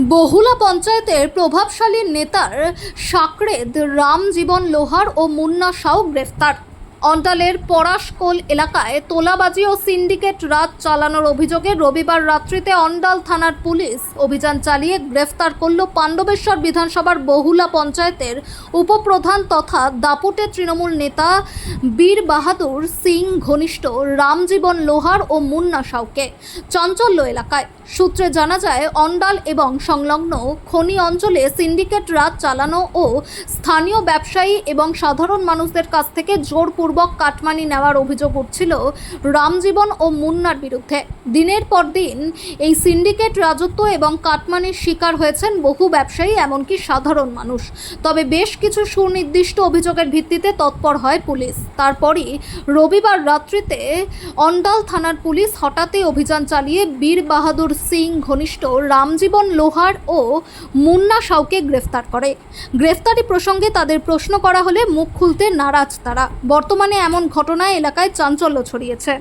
বহুলা পঞ্চায়েতের প্রভাবশালী নেতার সাকরেদ রামজীবন লোহার ও মুন্না সাউ গ্রেফতার। অন্ডালের পরাশকোল এলাকায় তোলাবাজি ও সিন্ডিকেট রাজ চালানোর অভিযোগে রবিবার রাত্রিতে অন্ডাল থানার পুলিশ অভিযান চালিয়ে গ্রেফতার করল পাণ্ডবেশ্বর বিধানসভার বহুলা পঞ্চায়েতের উপপ্রধান তথা দাপুটে তৃণমূল নেতা বীর বাহাদুর সিং ঘনিষ্ঠ রামজীবন লোহার ও মুন্না সাউকে চাঞ্চল্য এলাকায়। সূত্রে জানা যায়, অন্ডাল এবং সংলগ্ন খনি অঞ্চলে সিন্ডিকেট রাজ চালানো ও স্থানীয় ব্যবসায়ী এবং সাধারণ মানুষদের কাছ থেকে জোরপূর্বক কাটমানি নেওয়ার অভিযোগ উঠছিল রামজীবন ও মুন্নার বিরুদ্ধে। দিনের পর দিন এই সিন্ডিকেট রাজত্ব এবং কাটমানির শিকার হয়েছেন বহু ব্যবসায়ী, এমনকি সাধারণ মানুষ। তবে বেশ কিছু সুনির্দিষ্ট অভিযোগের ভিত্তিতে তৎপর হয় পুলিশ। তারপরই রবিবার রাত্রিতে অন্ডাল থানার পুলিশ হঠাৎই অভিযান চালিয়ে বীর বাহাদুর সিং ঘনিষ্ঠ রামজীবন লোহার ও মুন্না সাউকে গ্রেফতার করে। গ্রেফতারি প্রসঙ্গে তাদের প্রশ্ন করা হলে মুখ খুলতে নারাজ তারা। বর্তমানে এমন ঘটনায় এলাকায় চাঞ্চল্য ছড়িয়েছে।